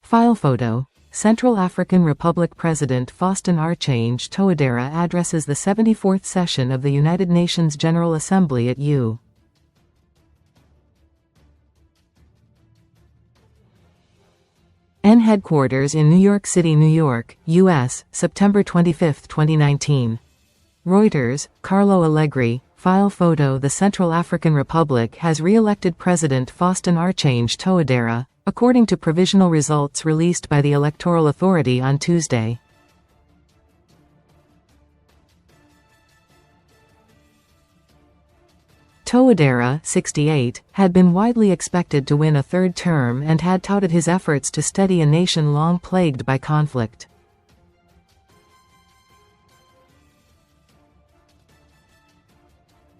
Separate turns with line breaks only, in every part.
File photo. Central African Republic President Faustin-Archange Touadera addresses the 74th session of the United Nations General Assembly at UN headquarters in New York City, New York, U.S., September 25, 2019. Reuters, Carlo Allegri. File photo. The Central African Republic has re-elected President Faustin-Archange Touadera, according to provisional results released by the Electoral Authority on Tuesday. Touadera, 68, had been widely expected to win a third term and had touted his efforts to steady a nation long plagued by conflict.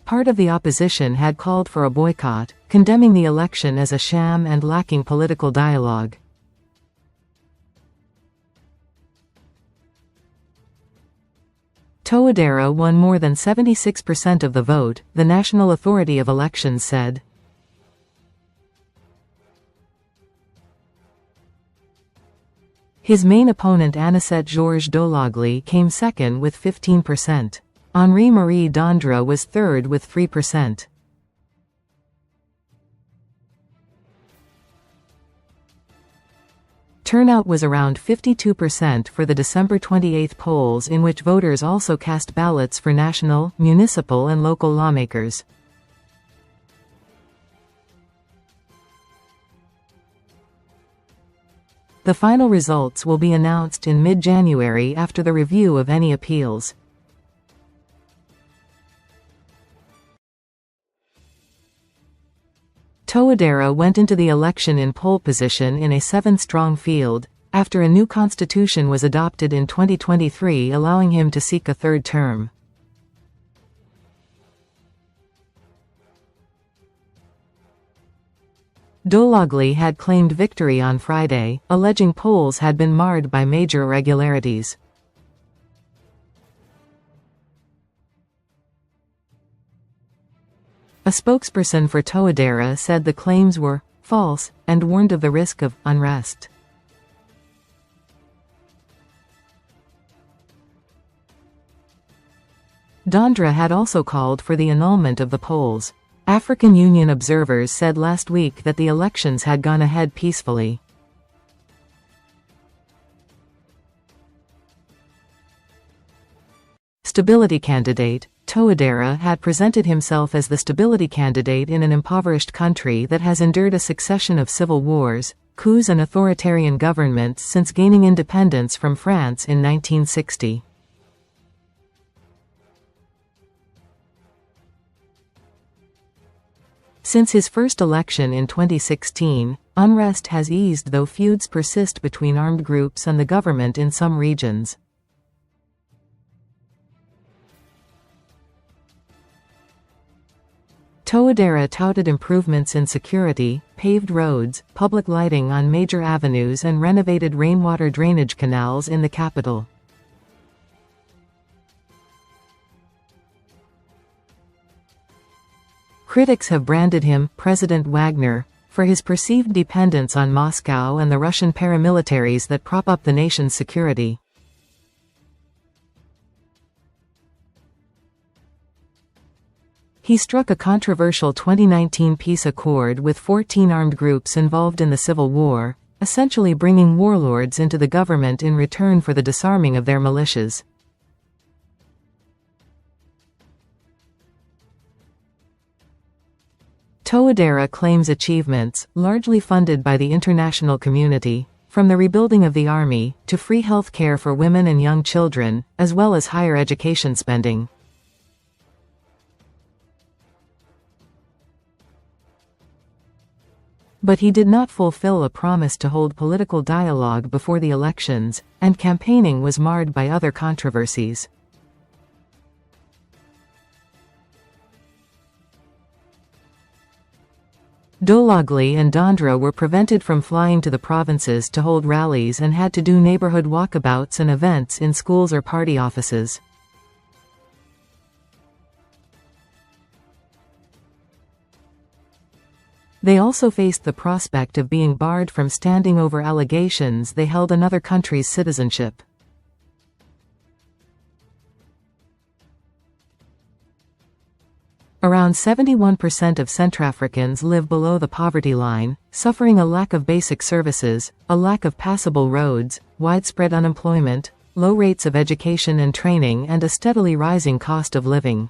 Part of the opposition had called for a boycott, condemning the election as a sham and lacking political dialogue. Touadera won more than 76% of the vote, the National Authority of Elections said. His main opponent Anicet-Georges Dologuele came second with 15%. Henri-Marie Dondra was third with 3%. Turnout was around 52% for the December 28 polls, in which voters also cast ballots for national, municipal and local lawmakers. The final results will be announced in mid-January after the review of any appeals. Touadera went into the election in pole position in a 7-strong field, after a new constitution was adopted in 2023 allowing him to seek a third term. Dologuele had claimed victory on Friday, alleging polls had been marred by major irregularities. A spokesperson for Touadera said the claims were false, and warned of the risk of unrest. Dondra had also called for the annulment of the polls. African Union observers said last week that the elections had gone ahead peacefully. Stability candidate. Touadera had presented himself as the stability candidate in an impoverished country that has endured a succession of civil wars, coups and authoritarian governments since gaining independence from France in 1960. Since his first election in 2016, unrest has eased, though feuds persist between armed groups and the government in some regions. Touadera touted improvements in security, paved roads, public lighting on major avenues and renovated rainwater drainage canals in the capital. Critics have branded him, President Wagner, for his perceived dependence on Moscow and the Russian paramilitaries that prop up the nation's security. He struck a controversial 2019 peace accord with 14 armed groups involved in the civil war, essentially bringing warlords into the government in return for the disarming of their militias. Touadera claims achievements, largely funded by the international community, from the rebuilding of the army, to free health care for women and young children, as well as higher education spending. But he did not fulfill a promise to hold political dialogue before the elections, and campaigning was marred by other controversies. Dologuele and Dondra were prevented from flying to the provinces to hold rallies and had to do neighborhood walkabouts and events in schools or party offices. They also faced the prospect of being barred from standing over allegations they held another country's citizenship. Around 71% of Centrafricans live below the poverty line, suffering a lack of basic services, a lack of passable roads, widespread unemployment, low rates of education and training, and a steadily rising cost of living.